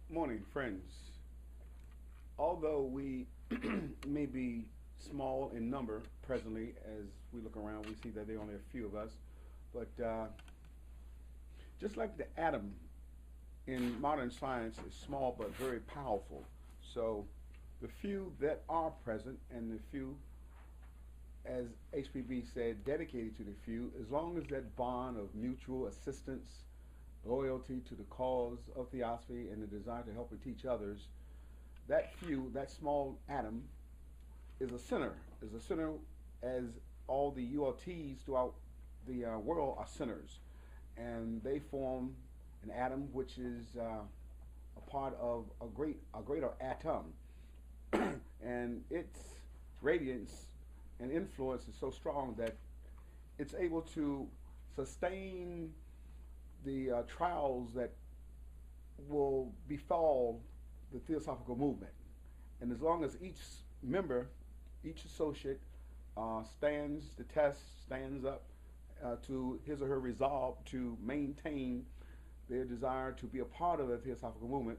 Morning, friends. Although we may be small in number presently, as we look around, we see that there are only a few of us. But just like the atom in modern science is small but very powerful, so the few that are present and the few, as HPB said, dedicated to the few, as long as that bond of mutual assistance, loyalty to the cause of theosophy, and the desire to help and teach others, that few, that small atom, is a sinner as all the ULTs throughout the world are sinners. And they form an atom which is a part of a greater atom. And its radiance and influence is so strong that it's able to sustain the trials that will befall the theosophical movement. And as long as each member, each associate stands the test, stands up to his or her resolve to maintain their desire to be a part of the theosophical movement,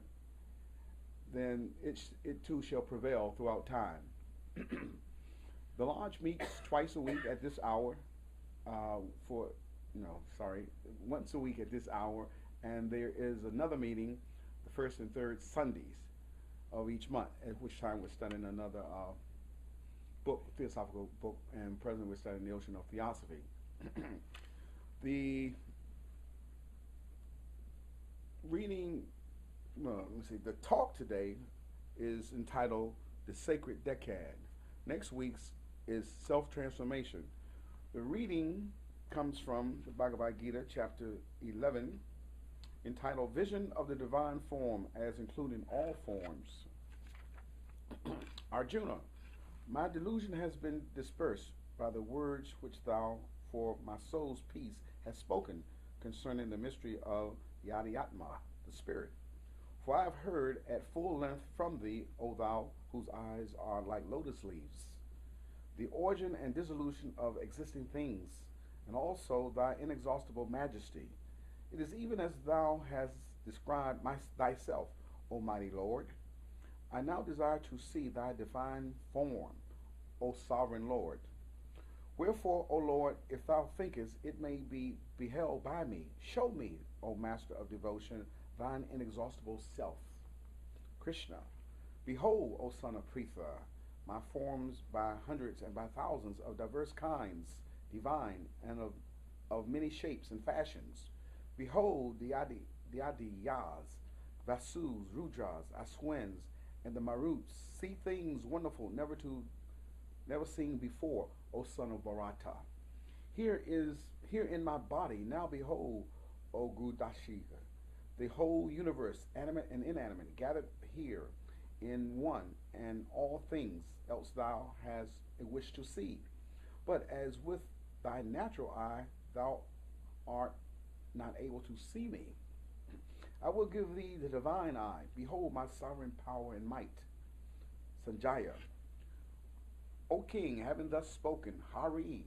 then it too shall prevail throughout time. The lodge meets twice a week at this hour for, no, sorry, once a week at this hour, and there is another meeting the first and third Sundays of each month, at which time we're studying another book, theosophical book, and presently we're studying the ocean of theosophy. The reading, well, let me see, the talk today is entitled The Sacred Decad. Next week's is Self-Transformation. The reading comes from the Bhagavad Gita, chapter 11, entitled Vision of the Divine Form as Including All Forms. Arjuna, my delusion has been dispersed by the words which thou, for my soul's peace, hast spoken concerning the mystery of Yadiyatma, the spirit. For I have heard at full length from thee, O thou, whose eyes are like lotus leaves, the origin and dissolution of existing things, and also thy inexhaustible majesty. It is even as thou hast described thyself, O mighty Lord. I now desire to see thy divine form, O sovereign Lord. Wherefore, O Lord, if thou thinkest it may be beheld by me, show me, O master of devotion, thine inexhaustible self. Krishna, behold, O son of Pritha, my forms by hundreds and by thousands of diverse kinds, divine, and of many shapes and fashions. Behold the Adiyas, Vasus, Rudras, Aswins, and the Maruts. See things wonderful, never seen before, O son of Bharata. Here in my body, now behold, O Gudashika, the whole universe, animate and inanimate, gathered here in one, and all things else thou hast a wish to see. But as with thy natural eye thou art not able to see me, I will give thee the divine eye. Behold my sovereign power and might. Sanjaya, O king, having thus spoken, Hari,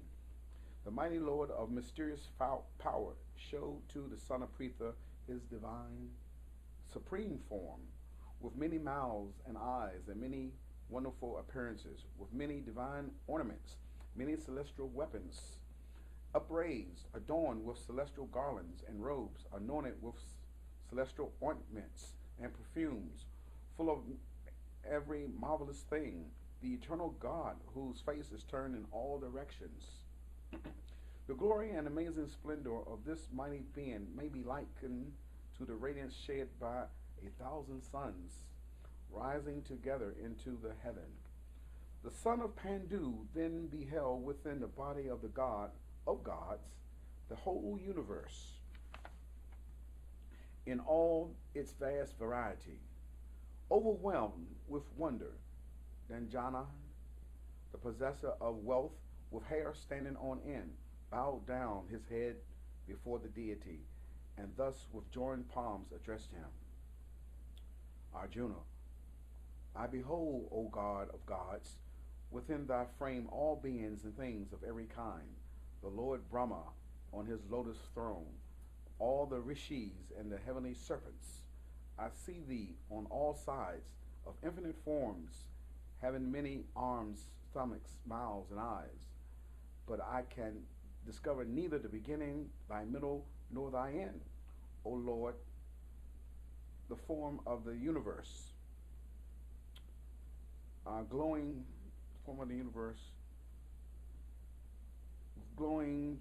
the mighty lord of mysterious power, showed to the son of Pritha his divine supreme form, with many mouths and eyes and many wonderful appearances, with many divine ornaments, many celestial weapons, upraised, adorned with celestial garlands and robes, anointed with celestial ointments and perfumes, full of every marvelous thing, the eternal God, whose face is turned in all directions. The glory and amazing splendor of this mighty being may be likened to the radiance shed by 1,000 suns, rising together into the heaven. The son of Pandu then beheld within the body of the God of gods the whole universe in all its vast variety. Overwhelmed with wonder, Dhanjana, the possessor of wealth with hair standing on end, bowed down his head before the deity, and thus with joined palms addressed him. Arjuna, I behold, O God of gods, within thy frame all beings and things of every kind, the Lord Brahma on his lotus throne, all the rishis and the heavenly serpents. I see thee on all sides, of infinite forms, having many arms, stomachs, mouths, and eyes. But I can discover neither the beginning, thy middle, nor thy end. O Lord, the form of the universe, glowing form of the universe, glowing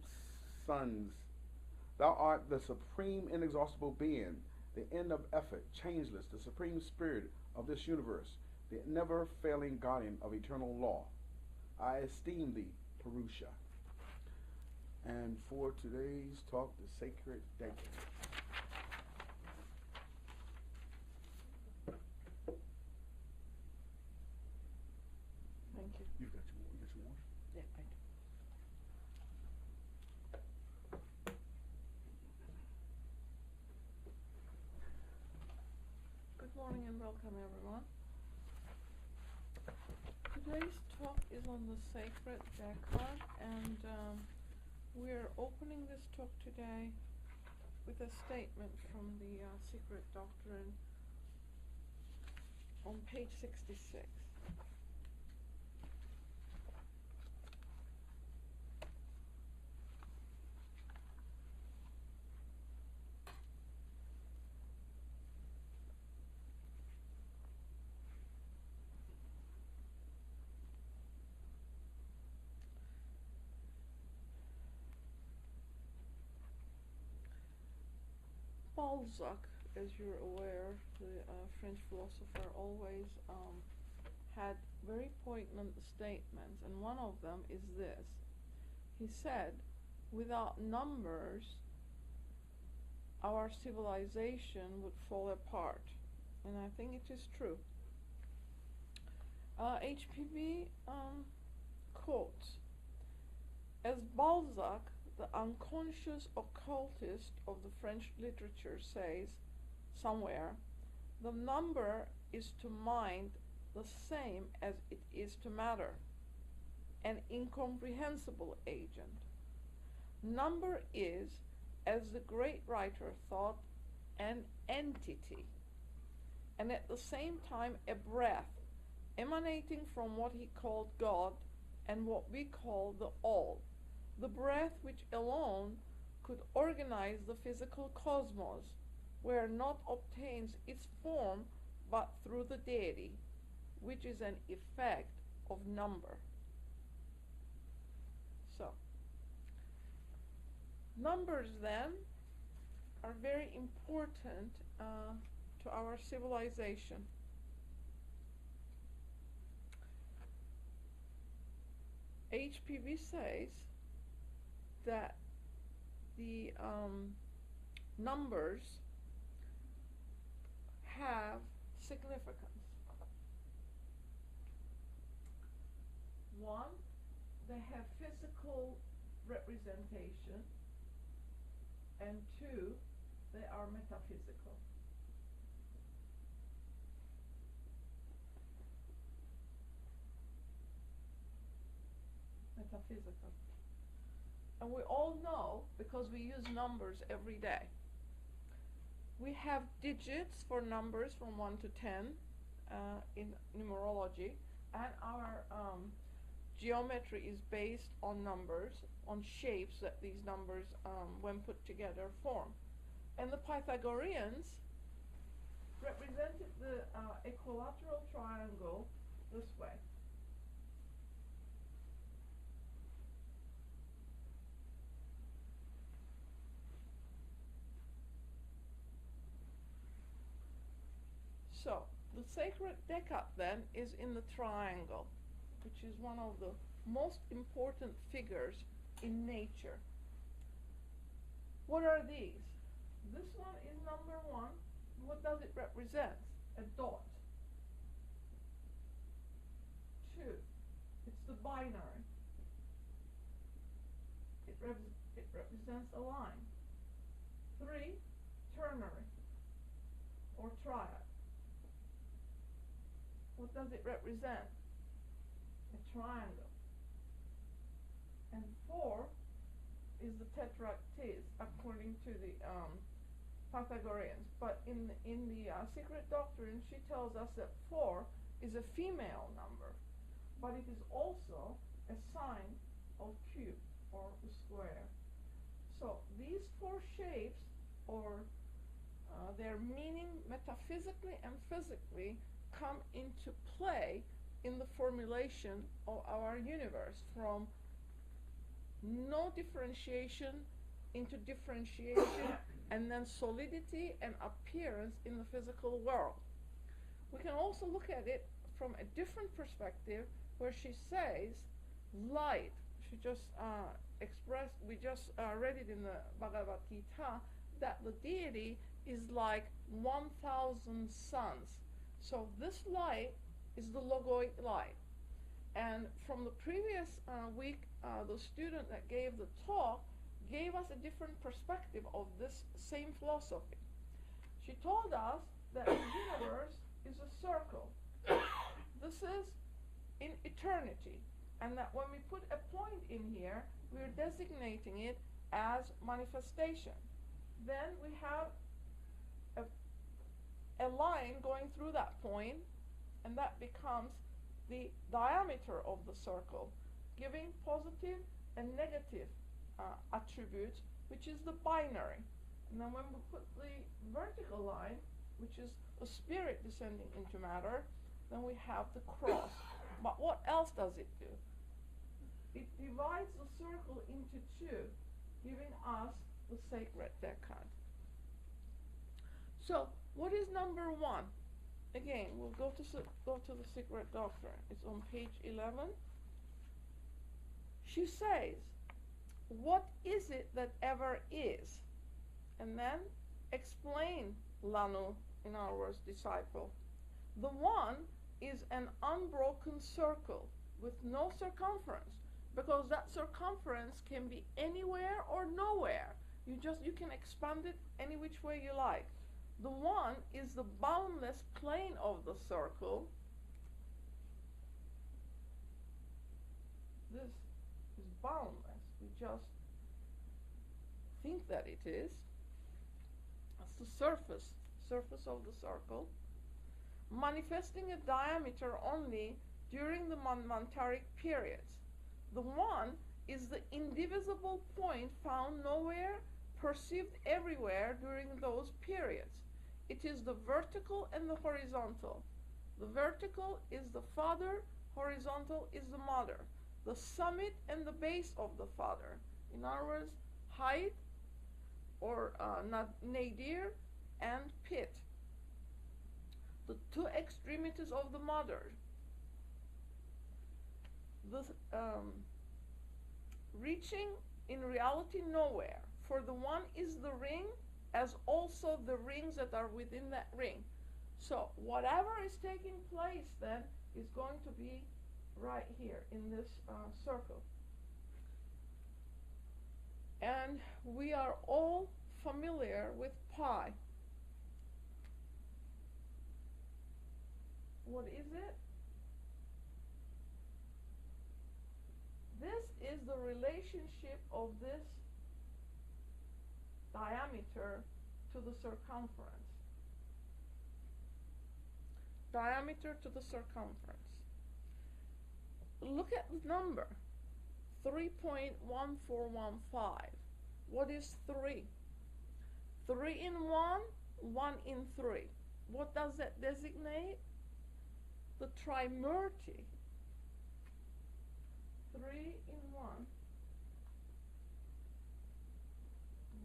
suns. Thou art the supreme inexhaustible being, the end of effort, changeless, the supreme spirit of this universe, the never failing guardian of eternal law. I esteem thee, Purusha. And for today's talk, the Sacred Decad. Thank you. You've got your more. Yeah, I do. Good morning and welcome, everyone. Today's talk is on the Sacred Decad, and we're opening this talk today with a statement from the Secret Doctrine on page 66. Balzac, as you're aware, the French philosopher, always had very poignant statements, and one of them is this. He said, without numbers, our civilization would fall apart, and I think it is true. HPB quotes, as Balzac, the unconscious occultist of the French literature, says somewhere, the number is to mind the same as it is to matter, an incomprehensible agent. Number is, as the great writer thought, an entity, and at the same time a breath, emanating from what he called God and what we call the All, the breath which alone could organize the physical cosmos, where not obtains its form but through the Deity, which is an effect of number. So, numbers then are very important to our civilization. HPV says that the numbers have significance. One, they have physical representation, and two, they are metaphysical. Metaphysical. And we all know, because we use numbers every day, we have digits for numbers from 1 to 10 in numerology, and our geometry is based on numbers, on shapes that these numbers, when put together, form. And the Pythagoreans represented the equilateral triangle this way. So, the Sacred Decad then is in the triangle, which is one of the most important figures in nature. What are these? This one is number 1. What does it represent? A dot. 2, it's the binary. It represents a line. 3, ternary, or triad. What does it represent? A triangle. And 4 is the tetractys, according to the Pythagoreans. But in the Secret Doctrine, she tells us that 4 is a female number, but it is also a sign of cube or square. So these 4 shapes, or their meaning metaphysically and physically, come into play in the formulation of our universe, from no differentiation into differentiation and then solidity and appearance in the physical world. We can also look at it from a different perspective, where she says light. She just expressed, we just read it in the Bhagavad Gita, that the deity is like 1,000 suns. So this light is the logoic light. And from the previous week, the student that gave the talk gave us a different perspective of this same philosophy. She told us that the universe is a circle. This is in eternity, and that when we put a point in here, we're designating it as manifestation. Then we have a line going through that point, and that becomes the diameter of the circle, giving positive and negative attributes, which is the binary. And then when we put the vertical line, which is a spirit descending into matter, then we have the cross. But what else does it do? It divides the circle into 2, giving us the Sacred Decad. So, what is number 1? Again, we'll go to the Secret Doctrine. It's on page 11. She says, what is it that ever is? And then explain Lanu, in other words, disciple. The one is an unbroken circle with no circumference, because that circumference can be anywhere or nowhere. You can expand it any which way you like. The one is the boundless plane of the circle. This is boundless. We just think that it is. That's the surface of the circle, manifesting a diameter only during the manmantaric periods. The one is the indivisible point found nowhere, perceived everywhere during those periods. It is the vertical and the horizontal. The vertical is the father, horizontal is the mother. The summit and the base of the father. In other words, height or nadir and pit. The 2 extremities of the mother. The reaching in reality nowhere. For the one is the ring, as also the rings that are within that ring. So whatever is taking place then is going to be right here in this circle. And we are all familiar with pi. What is it? This is the relationship of this diameter to the circumference. Diameter to the circumference. Look at the number, 3.1415. What is 3? 3 in 1, 1 in 3. What does that designate? The Trimurti. 3 in 1,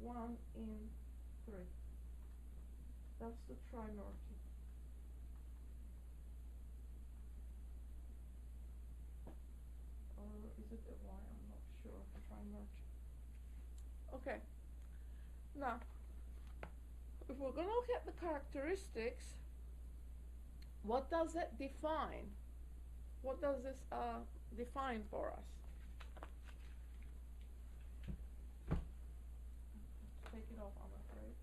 1 in 3. That's the Trimurti. Or is it a Y? I'm not sure. Trimurti. Okay. Now, if we're going to look at the characteristics, what does that define? What does this define for us? Take it off, I'm afraid.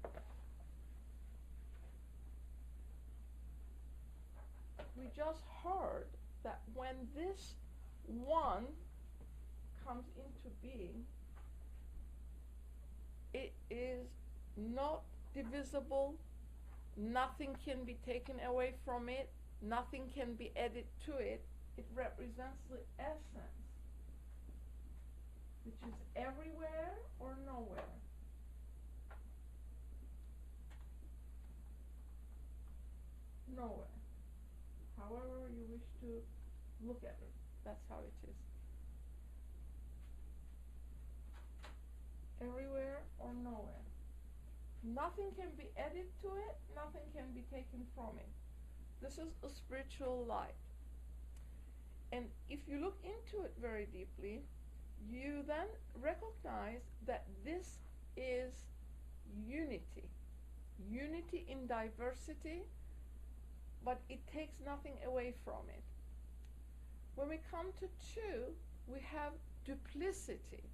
We just heard that when this one comes into being, it is not divisible, nothing can be taken away from it, nothing can be added to it. It represents the essence, which is everywhere or nowhere. Nowhere. However you wish to look at it, that's how it is. Everywhere or nowhere. Nothing can be added to it, nothing can be taken from it. This is a spiritual light. And if you look into it very deeply, you then recognize that this is unity. Unity in diversity, but it takes nothing away from it. When we come to 2, we have duplicity,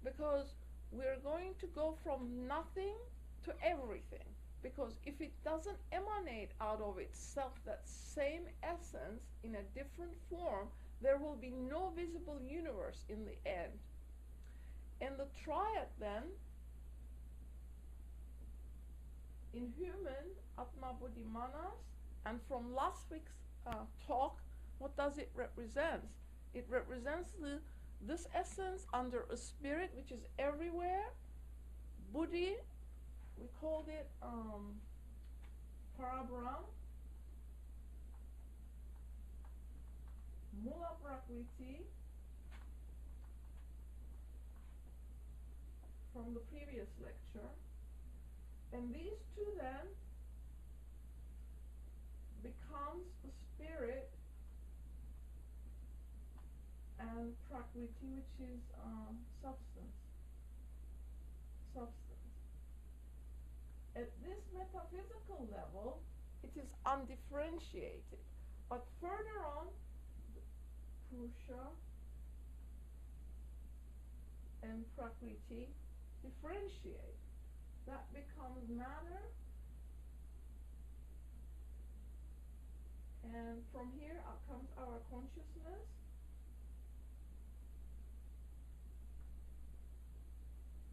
because we're going to go from nothing to everything. Because if it doesn't emanate out of itself, that same essence in a different form, there will be no visible universe in the end. And the triad then, in human, Atma Buddhi Manas, and from last week's talk, what does it represent? It represents this essence under a spirit which is everywhere. Buddhi, we called it Parabrahm. Mula Prakriti, from the previous lecture. And these 2 then becomes the spirit and Prakriti, which is substance. At this metaphysical level, it is undifferentiated. But further on, Purusha and Prakriti differentiate. That becomes matter. And from here comes our consciousness.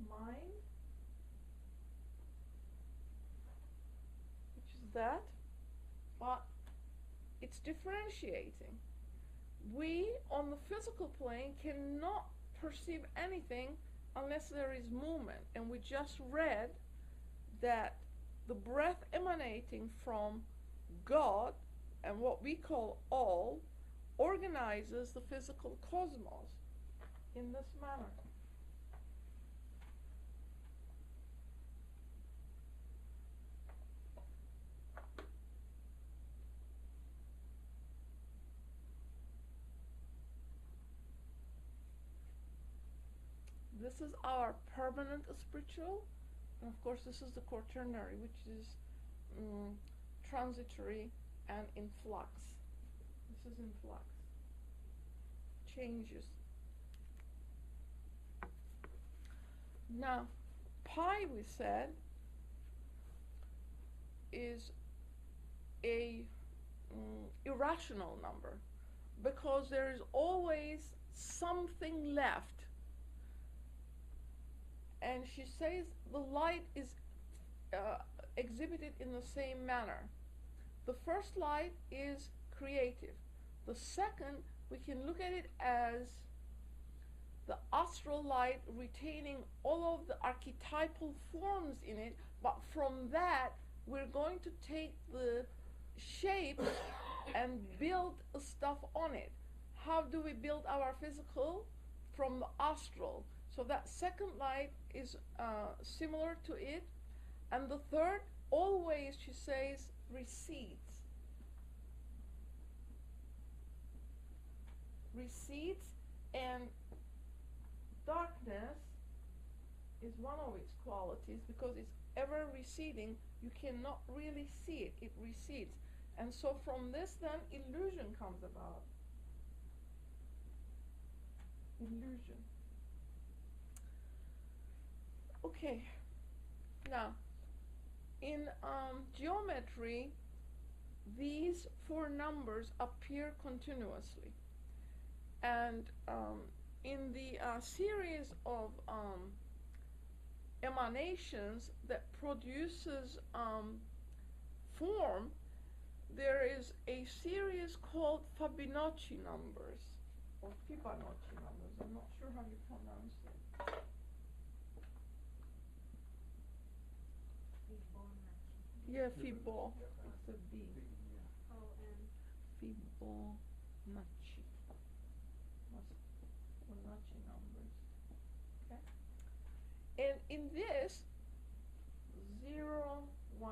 Mind, which is that, but it's differentiating. We on the physical plane cannot perceive anything unless there is movement, and we just read that the breath emanating from God and what we call all organizes the physical cosmos in this manner. This is our permanent spiritual, and of course this is the quaternary, which is transitory and in flux. This is in flux. Changes. Now, pi, we said, is a irrational number, because there is always something left. And she says the light is exhibited in the same manner. The first light is creative. The second, we can look at it as the astral light retaining all of the archetypal forms in it, but from that we're going to take the shape and build stuff on it. How do we build our physical? From the astral. So that second light is similar to it. And the third, always, she says, recedes. Recedes, and darkness is one of its qualities, because it's ever receding. You cannot really see it. It recedes. And so from this then, illusion comes about. Illusion. Okay, now in geometry, these 4 numbers appear continuously, and in the series of emanations that produces form, there is a series called Fibonacci numbers, or Fibonacci numbers. I'm not sure how you pronounce it. Yeah, Fibo. It's a B. Fibonacci. Fibonacci numbers. Okay. And in this 0, 1,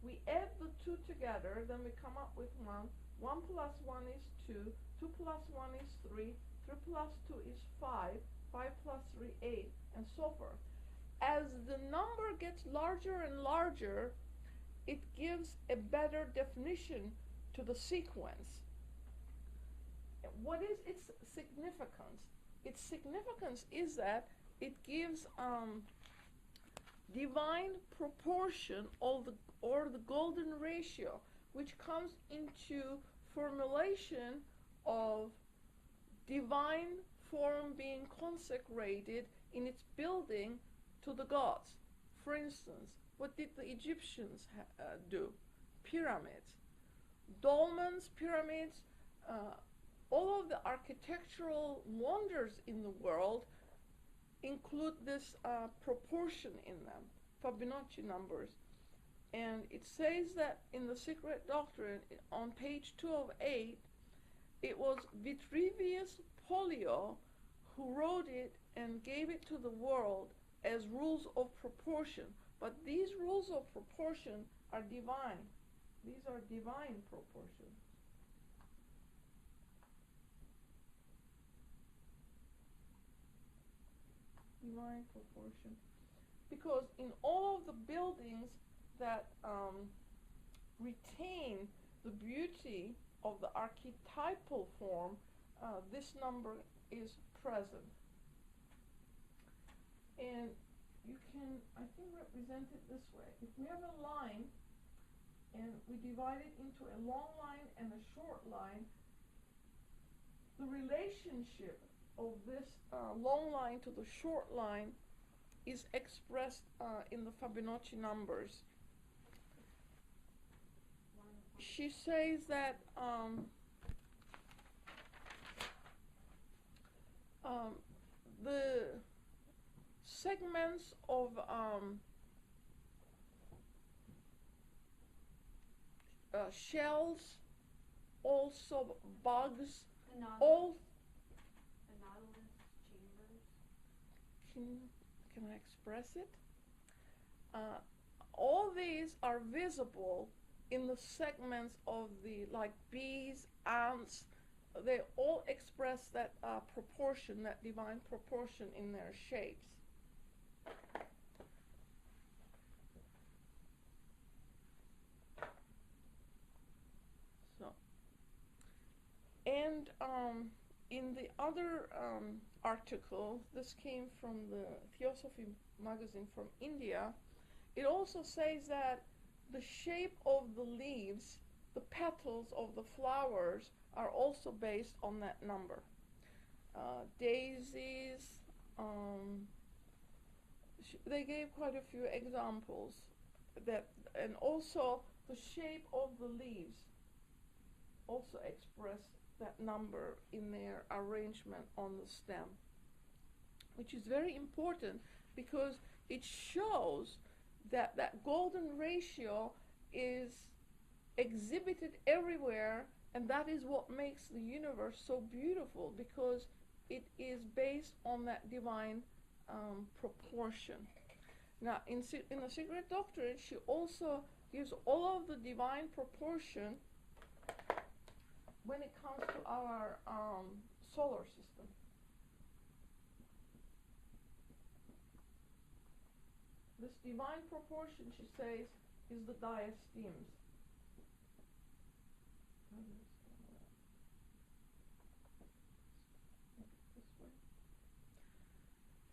we add the two together, then we come up with 1. 1 plus 1 is 2. 2 plus 1 is 3. 3 plus 2 is 5. 5 plus 3, 8, and so forth. As the number gets larger and larger, it gives a better definition to the sequence. What is its significance? Its significance is that it gives divine proportion or the golden ratio, which comes into formulation of divine form being consecrated in its building to the gods. For instance, what did the Egyptians do? Pyramids. Dolmens, pyramids, all of the architectural wonders in the world include this proportion in them, Fibonacci numbers. And it says that in the Secret Doctrine, on page 208, it was Vitruvius Pollio who wrote it and gave it to the world as rules of proportion. But these rules of proportion are divine. These are divine proportions. Divine proportion. Because in all of the buildings that retain the beauty of the archetypal form, this number is present. And you can, I think, represent it this way. If we have a line and we divide it into a long line and a short line, the relationship of this long line to the short line is expressed in the Fibonacci numbers. She says that the segments of shells, also bugs, all can I express it? All these are visible in the segments of the, like bees, ants. They all express that proportion, that divine proportion in their shapes. So, and in the other article, this came from the Theosophy magazine from India, it also says that the shape of the leaves, the petals of the flowers, are also based on that number. Daisies, they gave quite a few examples that, and also the shape of the leaves also express that number in their arrangement on the stem, which is very important because it shows that that golden ratio is exhibited everywhere, and that is what makes the universe so beautiful, because it is based on that divine proportion. Now, in the Secret Doctrine, she also gives all of the divine proportion when it comes to our solar system. This divine proportion, she says, is the diastemes.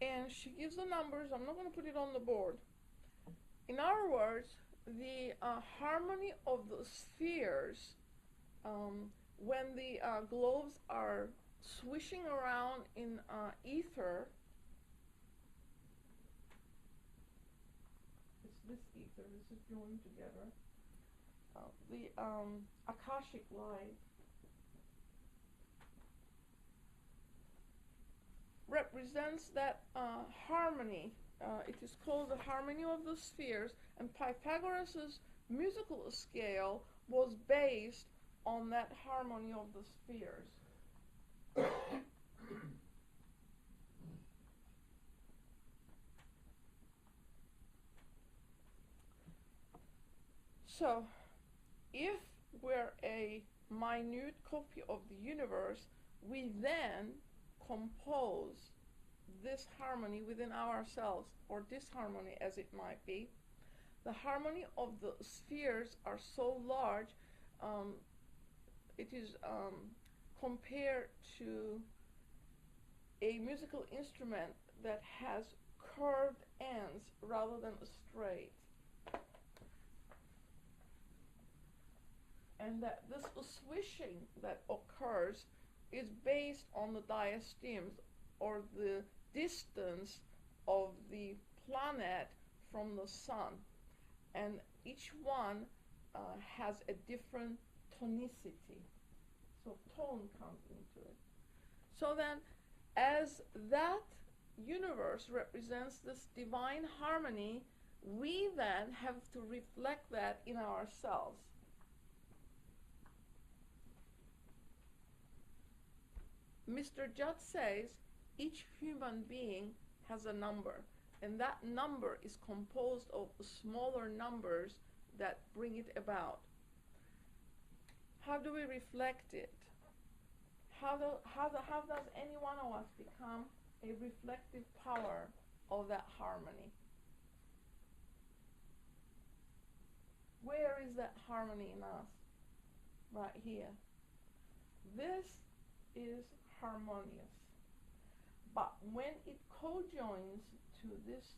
And she gives the numbers. I'm not going to put it on the board. In other words, the harmony of the spheres, when the globes are swishing around in ether, after this is joined together. The Akashic light represents that harmony. It is called the harmony of the spheres, and Pythagoras' musical scale was based on that harmony of the spheres. So, if we're a minute copy of the universe, we then compose this harmony within ourselves, or disharmony as it might be. The harmony of the spheres are so large, it is compared to a musical instrument that has curved ends rather than straight. And that this swishing that occurs is based on the diastemes, or the distance of the planet from the sun. And each one has a different tonicity. So tone comes into it. So then, as that universe represents this divine harmony, we then have to reflect that in ourselves. Mr. Judd says each human being has a number, and that number is composed of smaller numbers that bring it about. How do we reflect it? How does any one of us become a reflective power of that harmony? Where is that harmony in us? Right here. This is harmonious. But when it co-joins to this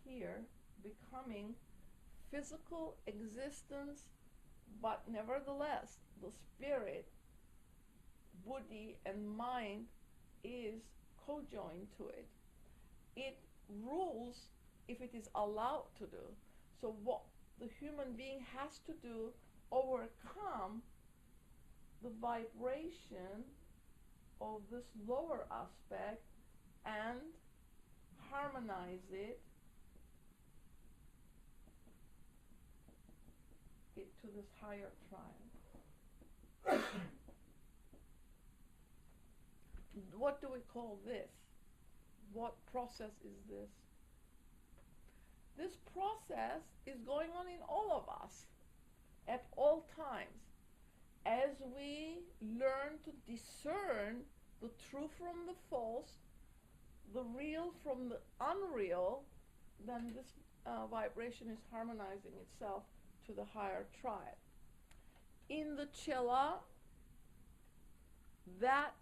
here, becoming physical existence, but nevertheless the spirit, buddhi, and mind is co-joined to it. It rules if it is allowed to do. So what the human being has to do, overcome the vibration of this lower aspect and harmonize it to this higher triad. What do we call this? What process is this? This process is going on in all of us at all times. As we learn to discern the true from the false, the real from the unreal, then this vibration is harmonizing itself to the higher triad. In the chela, that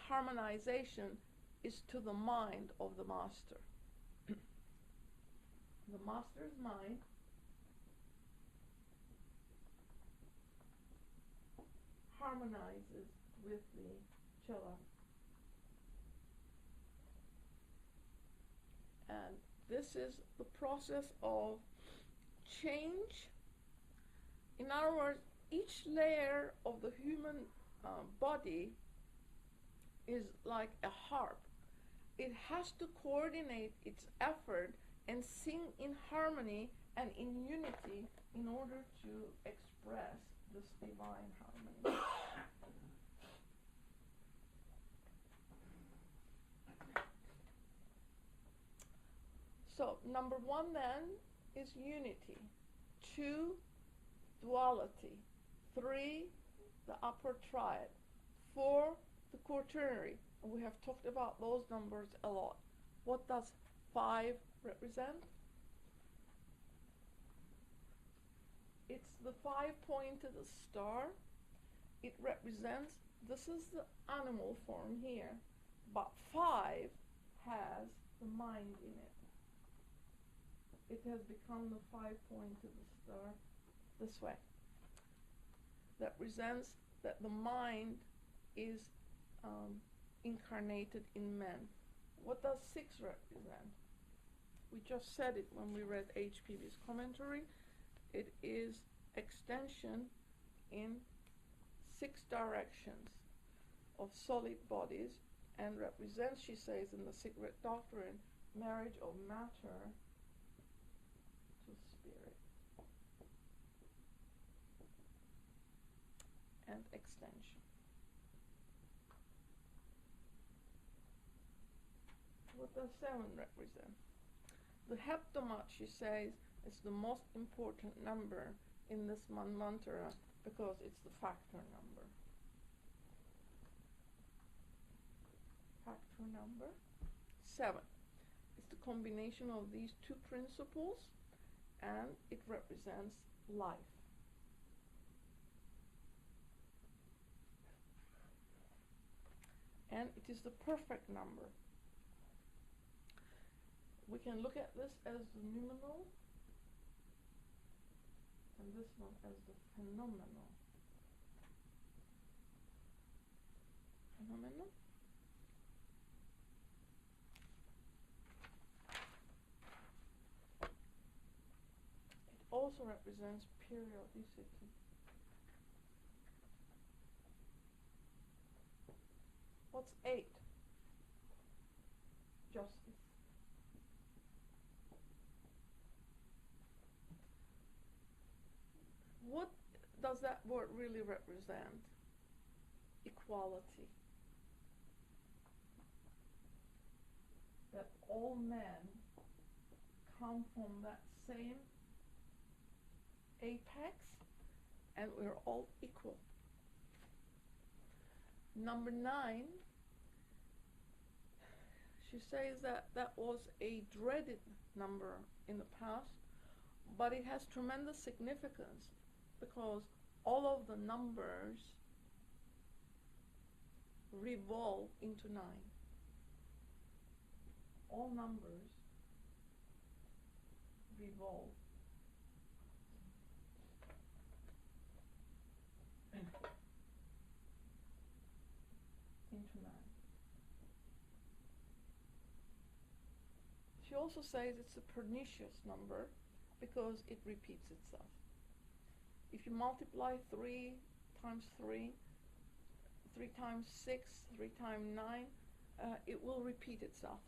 harmonization is to the mind of the master. The master's mind harmonizes with the chela. And this is the process of change. In other words, each layer of the human body is like a harp. It has to coordinate its effort and sing in harmony and in unity in order to express this divine harmony. So, number one then is unity. 2, duality. 3, the upper triad. 4, the quaternary. And we have talked about those numbers a lot. What does 5 represent? It's the 5-pointed star. It represents, this is the animal form here, but 5 has the mind in it. It has become the 5-pointed star this way. That represents that the mind is incarnated in men. What does 6 represent? We just said it when we read HPV's commentary. it is extension in 6 directions of solid bodies, and represents, she says in the Secret Doctrine, marriage of matter to spirit and extension. What does 7 represent? The heptamat, she says, is the most important number in this manvantara because it's the factor number. Factor number 7 is the combination of these 2 principles, and it represents life. And it is the perfect number. We can look at this as the noumenal and this one as the phenomenal. Phenomenal? It also represents periodicity. What's 8? Justice. What does that word really represent? Equality. That all men come from that same apex and we're all equal. Number 9, she says that that was a dreaded number in the past, but it has tremendous significance because all of the numbers revolve into 9. All numbers revolve into 9. She also says it's a pernicious number because it repeats itself. If you multiply 3 times 3, 3 times 6, 3 times 9, it will repeat itself.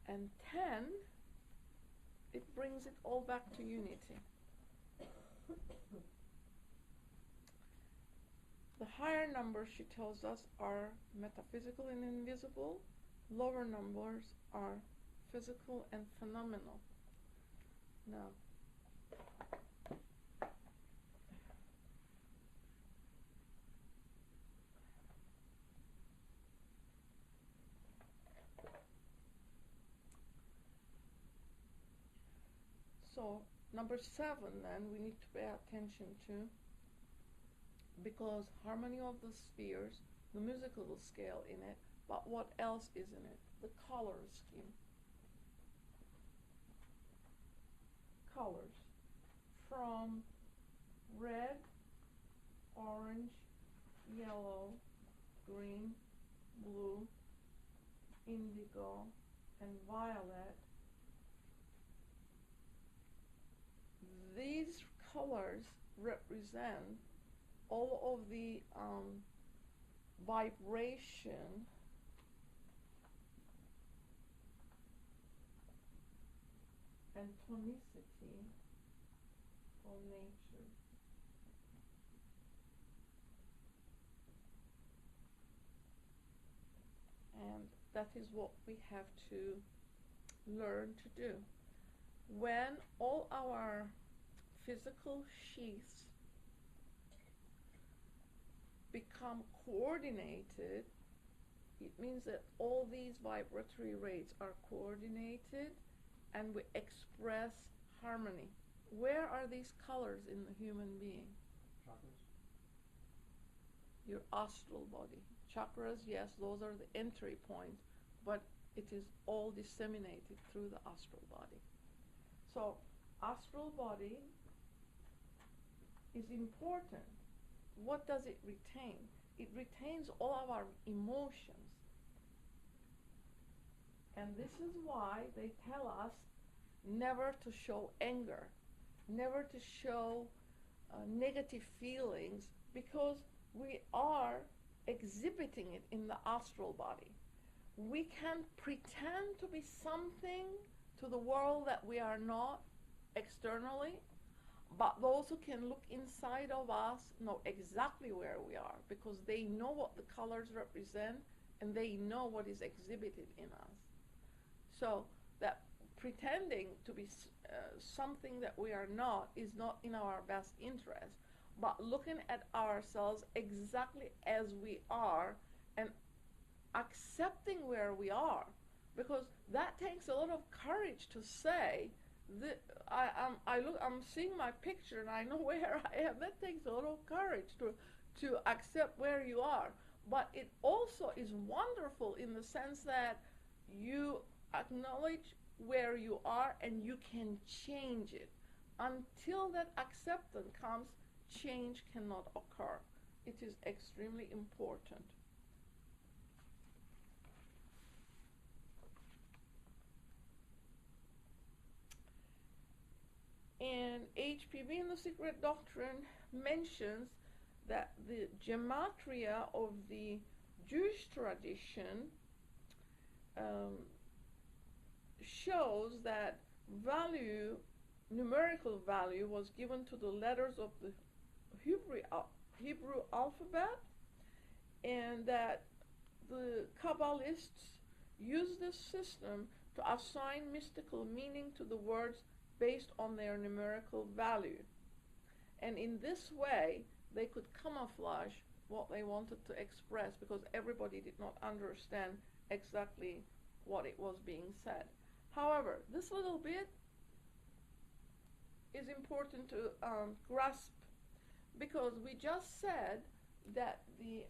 And 10, it brings it all back to unity. The higher numbers, she tells us, are metaphysical and invisible. Lower numbers are physical and phenomenal. Now, so number 7 then we need to pay attention to, because harmony of the spheres, the musical scale in it, but what else is in it? The color scheme. Colors. From red, orange, yellow, green, blue, indigo, and violet. These colors represent all of the vibration and tonicity of nature. And that is what we have to learn to do. When all our physical sheaths become coordinated, it means that all these vibratory rates are coordinated and we express harmony. Where are these colors in the human being? Chakras? Your astral body. Chakras, yes, those are the entry points, but it is all disseminated through the astral body. So, astral body is important. What does it retain? It retains all of our emotions. And this is why they tell us never to show anger, never to show negative feelings, because we are exhibiting it in the astral body. We can pretend to be something to the world that we are not externally, but those who can look inside of us know exactly where we are, because they know what the colors represent and they know what is exhibited in us. So that pretending to be something that we are not is not in our best interest, but looking at ourselves exactly as we are and accepting where we are, because that takes a lot of courage to say that I'm seeing my picture and I know where I am. That takes a lot of courage to accept where you are. But it also is wonderful in the sense that you acknowledge where you are and you can change it. Until that acceptance comes, change cannot occur. It is extremely important. And HPB in the Secret Doctrine mentions that the gematria of the Jewish tradition shows that numerical value was given to the letters of the Hebrew alphabet, and that the Kabbalists use this system to assign mystical meaning to the words based on their numerical value. And in this way, they could camouflage what they wanted to express, because everybody did not understand exactly what it was being said. However, this little bit is important to grasp, because we just said that the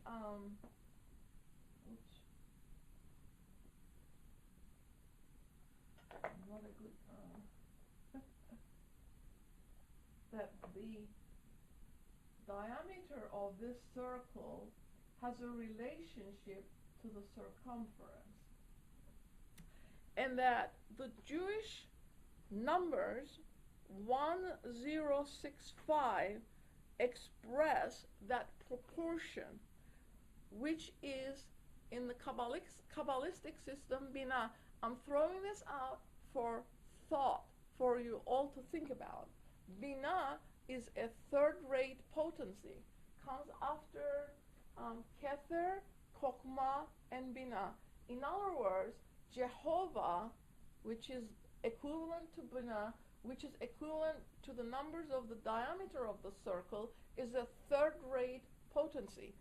not a good that the diameter of this circle has a relationship to the circumference, and that the Jewish numbers 1065 express that proportion, which is in the Kabbalistic system, Binah. I'm throwing this out for thought, for you all to think about. Binah is a third-rate potency, comes after Kether, Chokmah, and Binah. In other words, Jehovah, which is equivalent to Binah, which is equivalent to the numbers of the diameter of the circle, is a third-rate potency.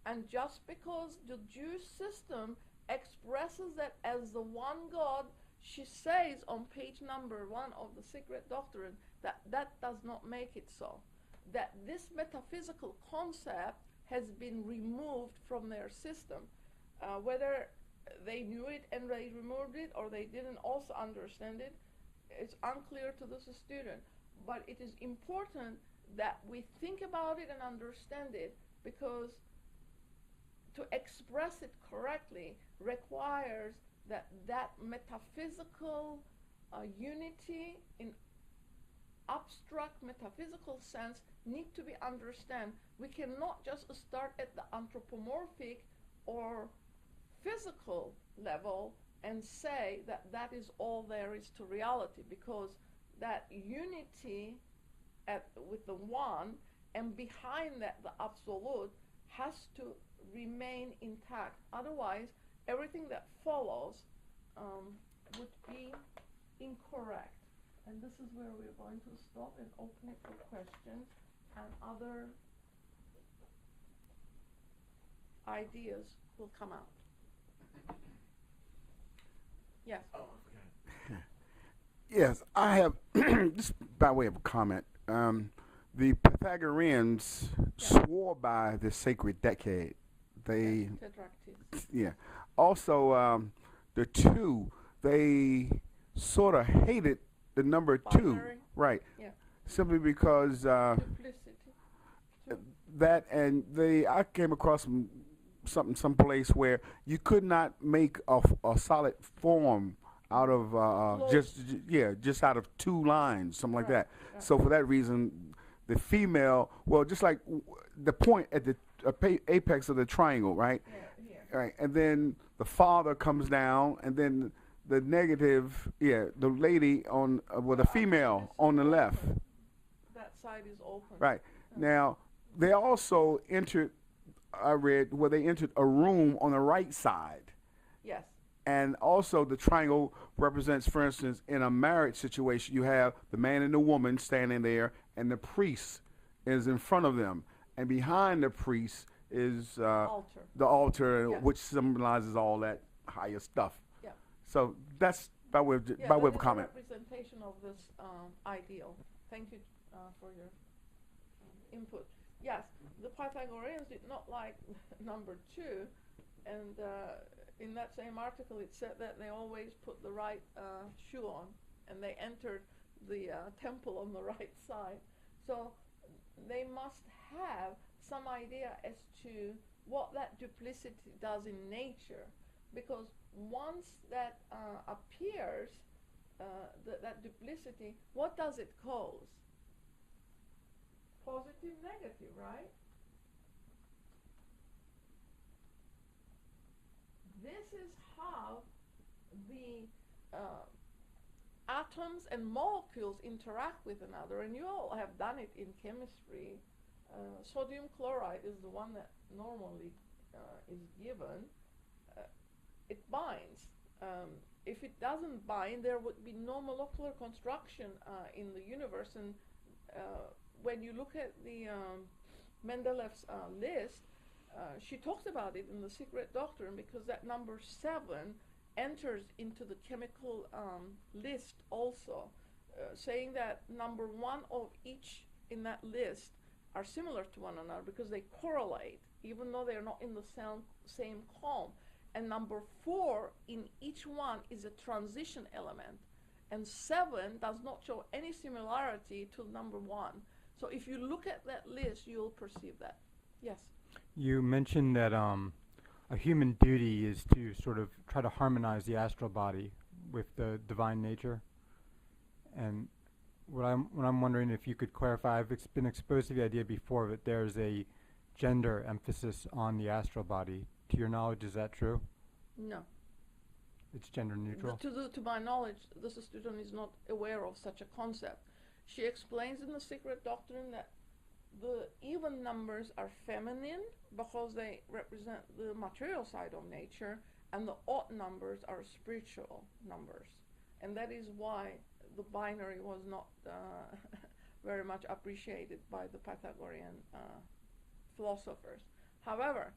And just because the Jewish system expresses that as the one God, she says on page number 1 of the Secret Doctrine, that does not make it so. That this metaphysical concept has been removed from their system. Whether they knew it and they removed it, or they didn't also understand it, it's unclear to this student. But it is important that we think about it and understand it, because to express it correctly requires that metaphysical unity in abstract metaphysical sense need to be understood. We cannot just start at the anthropomorphic or physical level and say that that is all there is to reality, because that unity with the one, and behind that the absolute, has to remain intact. Otherwise, everything that follows would be incorrect. And this is where we're going to stop and open it for questions and other ideas will come out. Yes. Oh, I forgot. Yes, I have, just by way of a comment, the Pythagoreans swore by the Sacred Decad. They, yeah. Also, the two, they sort of hated the number two, right? Yeah. Simply because Duplicity. that, and I came across some someplace where you could not make a solid form out of just out of two lines, something like Right. that. Right. So for that reason, the female, well, just like the point at the apex of the triangle, right? Yeah. Right, and then the father comes down, and then the negative, the lady on with a female on the left. That side is open. Right. Now, they also entered, I read, where they entered a room on the right side. Yes. And also the triangle represents, for instance, in a marriage situation, you have the man and the woman standing there, and the priest is in front of them. And behind the priest is the altar, Yes. which symbolizes all that higher stuff. Yeah. So that's by way of, Yeah, by way that of a is comment. representation of this ideal. Thank you for your input. Yes, the Pythagoreans did not like number 2, and in that same article it said that they always put the right shoe on, and they entered the temple on the right side. So they must have some idea as to what that duplicity does in nature, because once that appears, that duplicity, what does it cause? Positive, negative, right? This is how the atoms and molecules interact with another, and you all have done it in chemistry. Sodium chloride is the one that normally is given. It binds. If it doesn't bind, there would be no molecular construction in the universe. And when you look at the Mendelev's list, she talks about it in the Secret Doctrine, because that number 7 enters into the chemical list also, saying that number 1 of each in that list are similar to one another because they correlate, even though they're not in the same column. And number 4 in each one is a transition element, and 7 does not show any similarity to number 1. So if you look at that list, you'll perceive that. Yes? You mentioned that a human duty is to sort of try to harmonize the astral body with the divine nature. And what I'm wondering, if you could clarify, I've been exposed to the idea before that there's a gender emphasis on the astral body. To your knowledge, is that true? No. It's gender neutral? To my knowledge, the student is not aware of such a concept. She explains in the Secret Doctrine that the even numbers are feminine because they represent the material side of nature, and the odd numbers are spiritual numbers. And that is why the binary was not very much appreciated by the Pythagorean philosophers. However,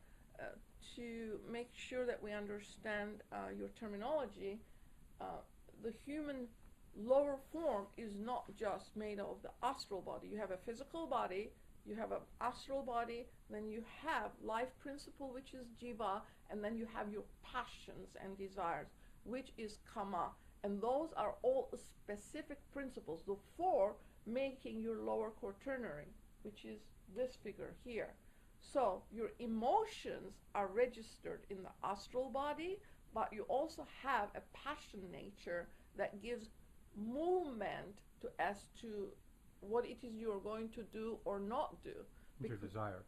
to make sure that we understand your terminology, the human lower form is not just made of the astral body. You have a physical body, you have an astral body, then you have life principle, which is jiva, and then you have your passions and desires, which is kama. And those are all specific principles, the 4 making your lower quaternary, which is this figure here. So your emotions are registered in the astral body, but you also have a passion nature that gives movement as to what it is you are going to do or not do. Your desire.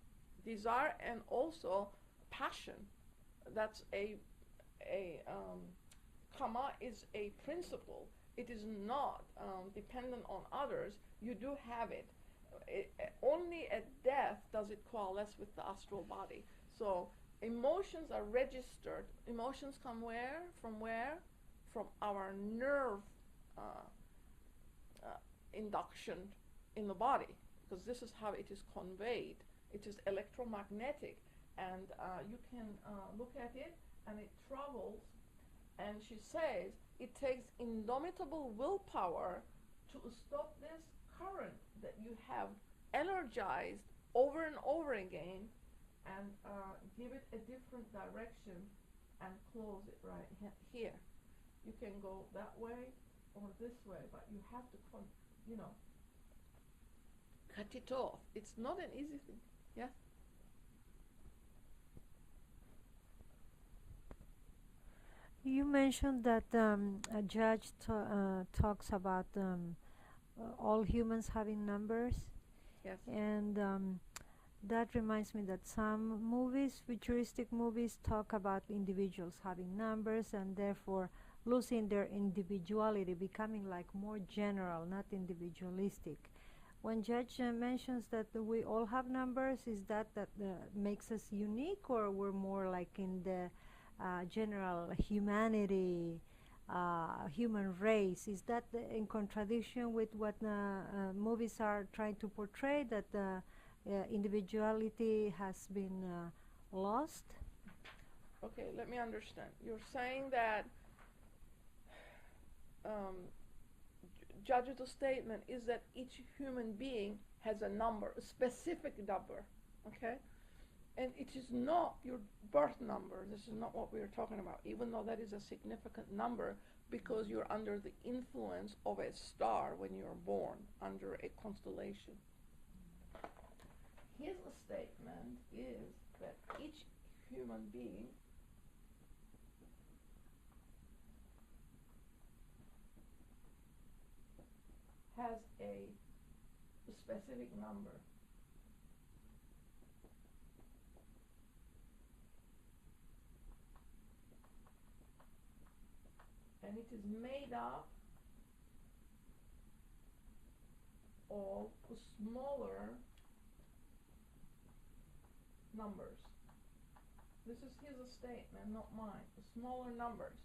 Desire, and also passion. That's kama is a principle. It is not dependent on others. You do have it. Only at death does it coalesce with the astral body. So emotions are registered. Emotions come where? From where? From our nerve induction in the body, because this is how it is conveyed. It is electromagnetic, and you can look at it, and it travels. And she says it takes indomitable willpower to stop this current that you have energized over and over again, and give it a different direction and close it right here. You can go that way or this way, but you have to cut it off. It's not an easy thing. Yeah? You mentioned that a judge talks about all humans having numbers, Yes. and that reminds me that some movies, futuristic movies, talk about individuals having numbers and therefore losing their individuality, becoming like more general, not individualistic. When Judge mentions that we all have numbers, is that makes us unique, or we're more like in the general humanity, human race? Is that in contradiction with what movies are trying to portray, that individuality has been lost? Okay, let me understand. You're saying that Judge's statement is that each human being has a number, a specific number, okay? And it is not your birth number. This is not what we are talking about, even though that is a significant number, because you're under the influence of a star when you're born, under a constellation. His statement is that each human being has a specific number. And it is made up of smaller numbers. This is his statement, not mine. Smaller numbers.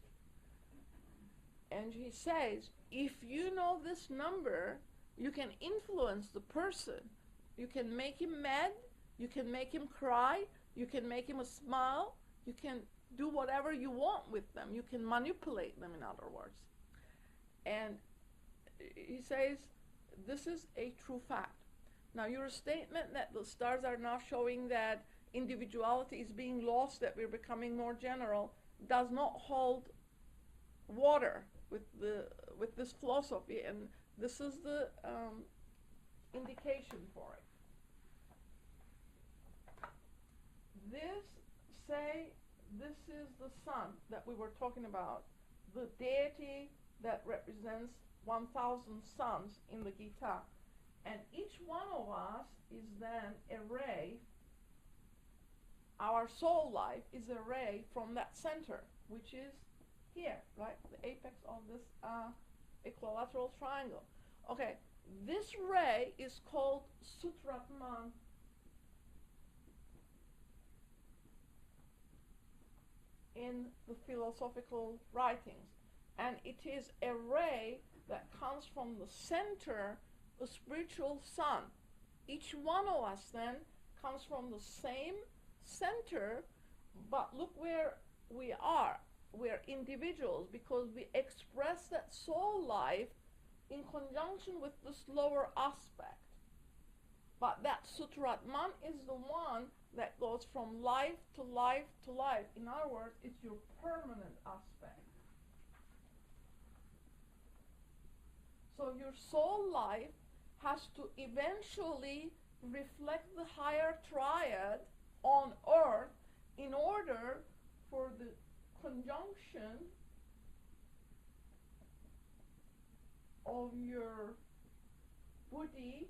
And he says, if you know this number, you can influence the person. You can make him mad, you can make him cry, you can make him smile, you can do whatever you want with them. You can manipulate them, in other words. And he says, this is a true fact. Now, your statement that the stars are now showing that individuality is being lost, that we're becoming more general, does not hold water with this philosophy, and this is the indication for it. This is the sun that we were talking about, the deity that represents 1,000 suns in the Gita. And each one of us is then a ray. Our soul life is a ray from that center, which is here, right? The apex of this equilateral triangle. Okay, this ray is called Sutratman. In the philosophical writings, and it is a ray that comes from the center, the spiritual sun. Each one of us then comes from the same center, but look where we are. We're individuals because we express that soul life in conjunction with this lower aspect. But that Sutratman is the one that goes from life to life to life. In other words, it's your permanent aspect. So your soul life has to eventually reflect the higher triad on earth in order for the conjunction of your buddhi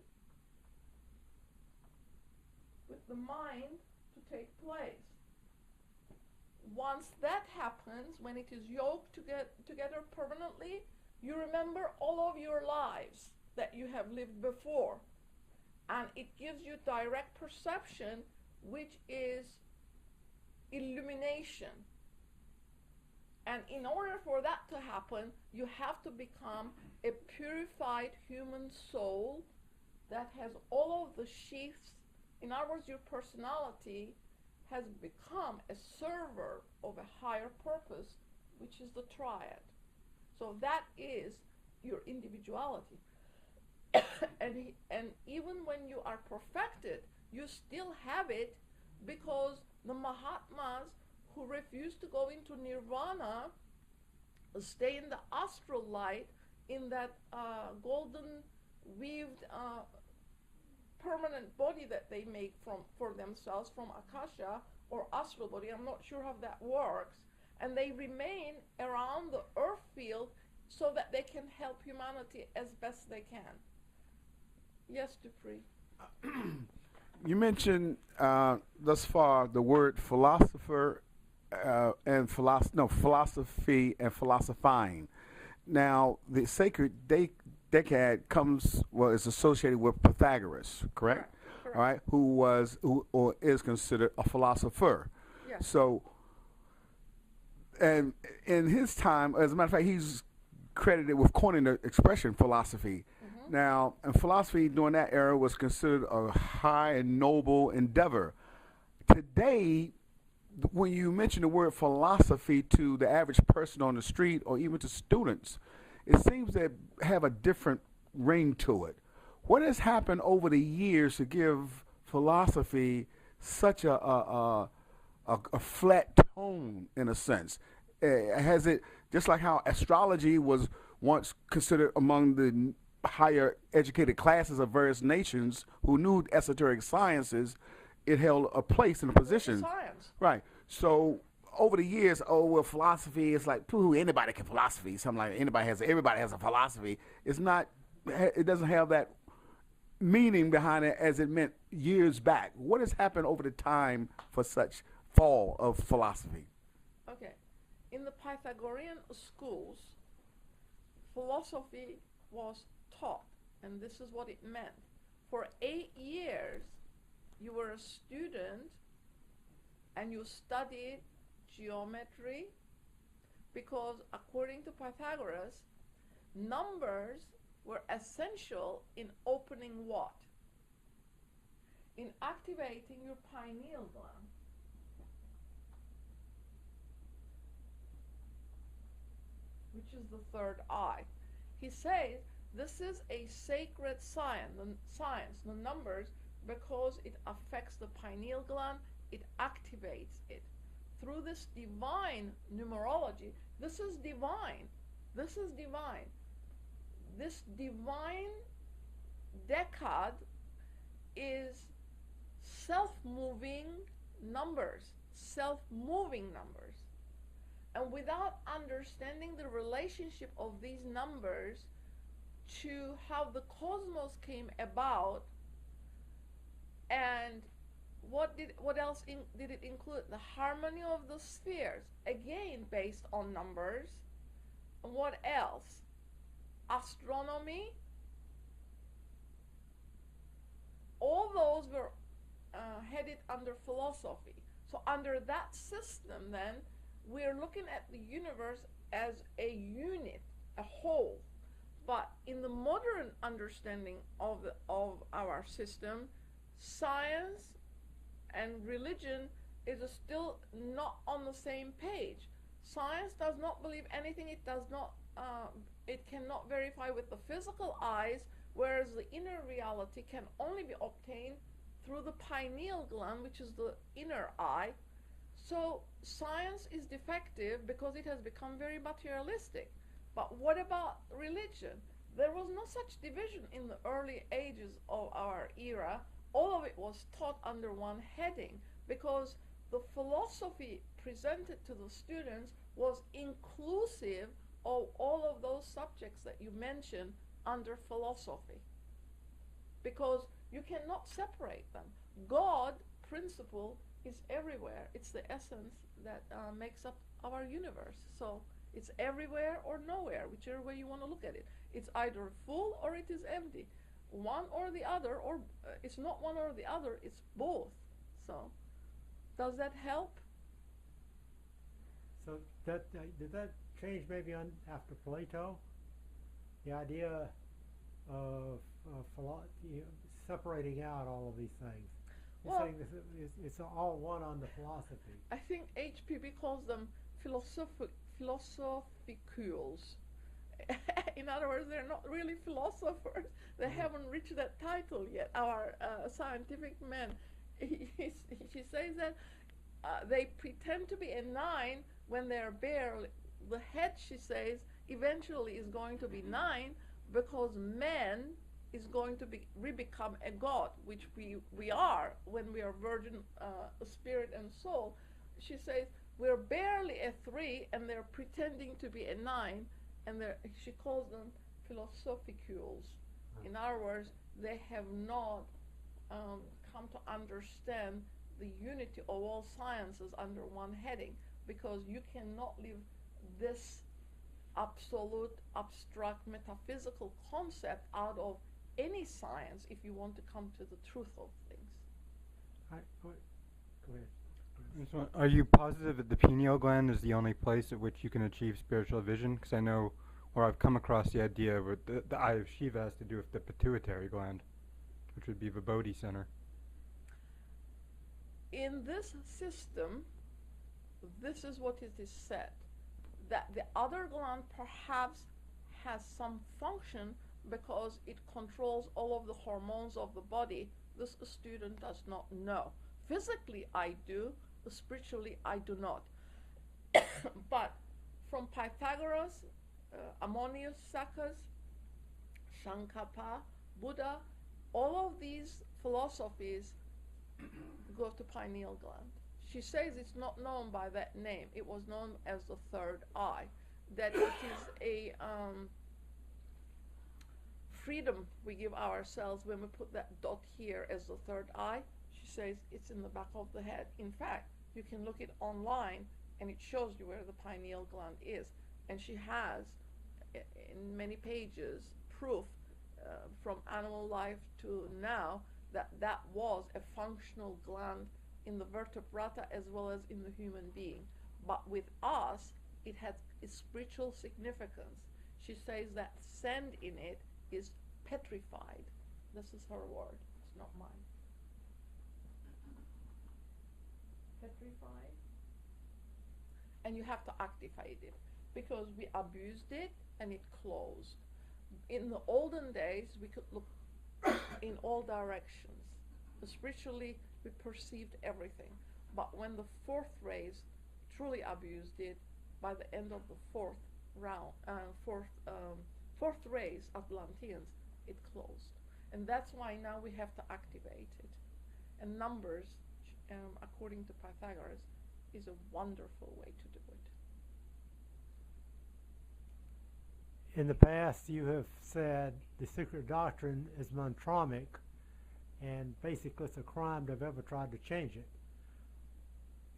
with the mind to take place. Once that happens, when it is yoked together permanently, you remember all of your lives that you have lived before, and it gives you direct perception, which is illumination. And in order for that to happen, you have to become a purified human soul that has all of the sheaths. In other words, your personality has become a server of a higher purpose, which is the triad. So that is your individuality. and even when you are perfected, you still have it, because the Mahatmas who refuse to go into nirvana stay in the astral light, in that golden weaved permanent body that they make for themselves from Akasha or astral body. I'm not sure how that works. and they remain around the earth field so that they can help humanity as best they can. Yes, Dupree. You mentioned thus far the word philosopher and philosophy and philosophizing. Now, the Sacred Decad is associated with Pythagoras, correct? Correct. All right, who is considered a philosopher. Yes. So, and in his time, as a matter of fact, he's credited with coining the expression philosophy. Now, and philosophy during that era was considered a high and noble endeavor. Today, when you mention the word philosophy to the average person on the street or even to students, it seems to have a different ring to it. What has happened over the years to give philosophy such a flat tone, in a sense? Has it, just like how astrology was once considered among the higher educated classes of various nations who knew esoteric sciences, it held a place and a position. Science. Right. So over the years, philosophy is like, pooh, anybody can philosophy. Something like everybody has a philosophy. It's not, it doesn't have that meaning behind it as it meant years back. What has happened over the time for such fall of philosophy? Okay. In the Pythagorean schools, philosophy was taught, and this is what it meant. For 8 years, you were a student and you studied geometry, because according to Pythagoras, numbers were essential in opening what? In activating your pineal gland. Which is the third eye. He says this is a sacred science, the numbers, because it affects the pineal gland, it activates it. Through this divine numerology, this is divine. This is divine. This divine decad is self-moving numbers, self-moving numbers. And without understanding the relationship of these numbers to how the cosmos came about, and what else did it include? The harmony of the spheres, again based on numbers. And what else? Astronomy. All those were headed under philosophy. So under that system, then, we're looking at the universe as a unit, a whole. But in the modern understanding of our system, science and religion is still not on the same page. Science does not believe anything it does not, it cannot verify with the physical eyes, whereas the inner reality can only be obtained through the pineal gland, which is the inner eye. So science is defective because it has become very materialistic. But what about religion? There was no such division in the early ages of our era. All of it was taught under one heading, because the philosophy presented to the students was inclusive of all of those subjects that you mentioned under philosophy. Because you cannot separate them. God, principle, is everywhere. It's the essence that makes up our universe. So it's everywhere or nowhere, whichever way you want to look at it. It's either full or it is empty. One or the other, or it's not one or the other, it's both. So does that help? So that did that change maybe after Plato? The idea of separating out all of these things. You're saying it's all one on the philosophy. I think HPB calls them philosophicules. In other words, they're not really philosophers. They haven't reached that title yet. Our scientific man, she says that they pretend to be a 9 when they're barely. The head, she says, eventually is going to be 9 because man is going to become a god, which we are when we are virgin spirit and soul. She says we're barely a 3 and they're pretending to be a 9, and she calls them philosophicules. In other words, they have not come to understand the unity of all sciences under one heading, because you cannot leave this absolute, abstract, metaphysical concept out of any science if you want to come to the truth of things. Go ahead. So are you positive that the pineal gland is the only place at which you can achieve spiritual vision? Because I know, or I've come across the idea where the eye of Shiva has to do with the pituitary gland, which would be the Bodhi center. In this system, this is what it is said, that the other gland perhaps has some function because it controls all of the hormones of the body. This student does not know. Physically I do, spiritually I do not. But from Pythagoras, Ammonius Saccas, Shankapa, Buddha, all of these philosophies go to pineal gland. She says it's not known by that name. It was known as the third eye. That it is a freedom we give ourselves when we put that dot here as the third eye. She says it's in the back of the head. In fact, you can look it online and it shows you where the pineal gland is. And she has, in many pages, proof from animal life to now that that was a functional gland in the vertebrata as well as in the human being. But with us, it has a spiritual significance. She says that sand in it is petrified. This is her word, it's not mine. Petrified. And you have to activate it because we abused it and it closed. In the olden days, we could look in all directions. Spiritually, we perceived everything. But when the fourth rays truly abused it, by the end of the fourth rays, Atlanteans, it closed. And that's why now we have to activate it. And numbers, according to Pythagoras, is a wonderful way to do it. In the past, you have said the secret doctrine is mantramic, and basically it's a crime to have ever tried to change it.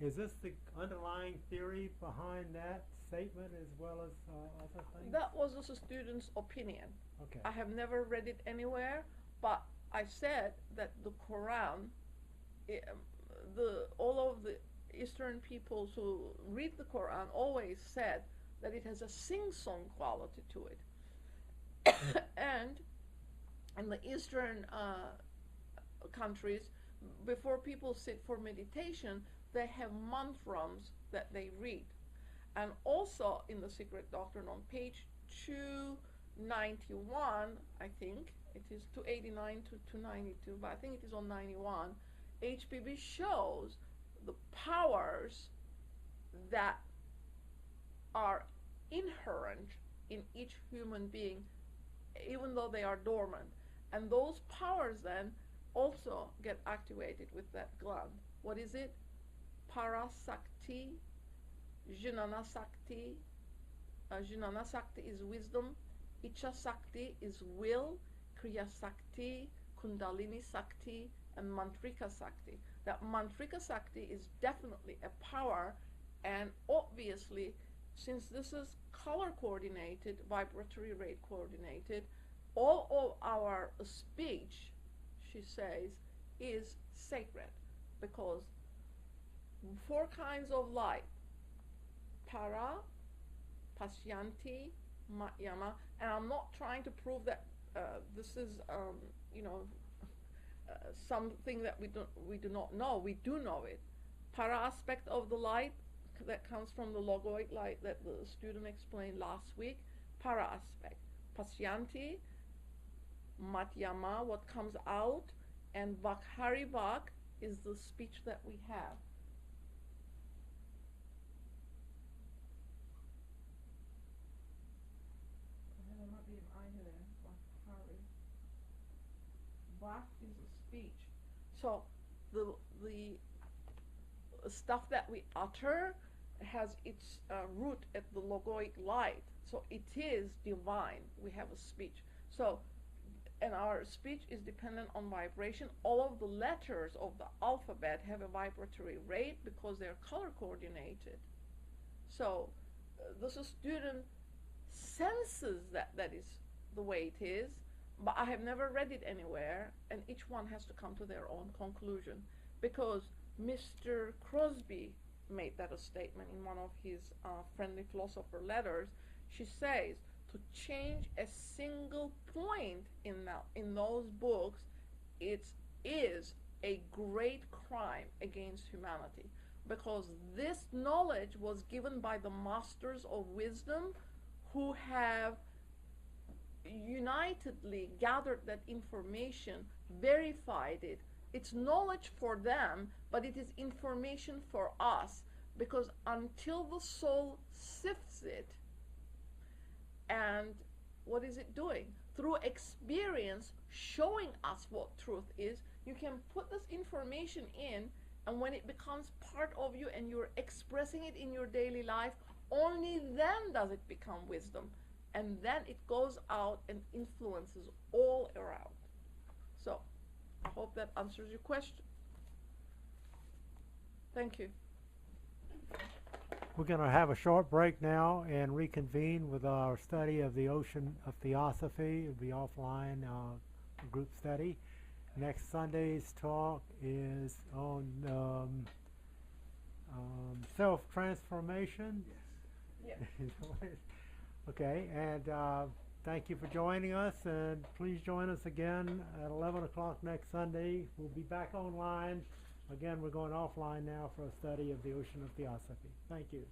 Is this the underlying theory behind that statement as well as other things? That was just a student's opinion. Okay. I have never read it anywhere, but I said that the Quran, all of the Eastern peoples who read the Quran always said that it has a sing-song quality to it. And in the Eastern countries, before people sit for meditation, they have mantras that they read. And also in the Secret Doctrine on page 291, I think, it is 289 to 292, but I think it is on 91, HPB shows the powers that are inherent in each human being, even though they are dormant. And those powers then also get activated with that gland. What is it? Parasakti, Jnana Sakti. Jnana Sakti is wisdom. Icha Sakti is will. Kriya Sakti, Kundalini Sakti, and Mantrika Sakti. That Mantrika Sakti is definitely a power, and obviously, since this is color coordinated, vibratory rate coordinated, all of our speech, she says, is sacred, because 4 kinds of light: para, pasyanti, matyama. And I'm not trying to prove that this is something that we do not know. We do know it. Para aspect of the light that comes from the logoid light that the student explained last week. Para aspect. Pasyanti, matyama, what comes out, and vakhari vak is the speech that we have. Vak is a speech. So the stuff that we utter has its root at the logoic light. So it is divine. We have a speech. So, and our speech is dependent on vibration. All of the letters of the alphabet have a vibratory rate because they're color coordinated. So the student senses that that is the way it is, but I have never read it anywhere, and each one has to come to their own conclusion, because Mr. Crosby made that a statement in one of his friendly philosopher letters. She says to change a single point in those books, it is a great crime against humanity, because this knowledge was given by the masters of wisdom who have unitedly gathered that information, verified it. It's knowledge for them, but it is information for us, because until the soul sifts it, and what is it doing? Through experience showing us what truth is, you can put this information in, and when it becomes part of you and you're expressing it in your daily life, only then does it become wisdom. And then it goes out and influences all around. So, I hope that answers your question. Thank you. We're going to have a short break now and reconvene with our study of the ocean of theosophy. It'll be offline group study. Next Sunday's talk is on self-transformation. Yes. Yeah. Okay, and thank you for joining us, and please join us again at 11 o'clock next Sunday. We'll be back online. Again, we're going offline now for a study of the ocean of theosophy. Thank you.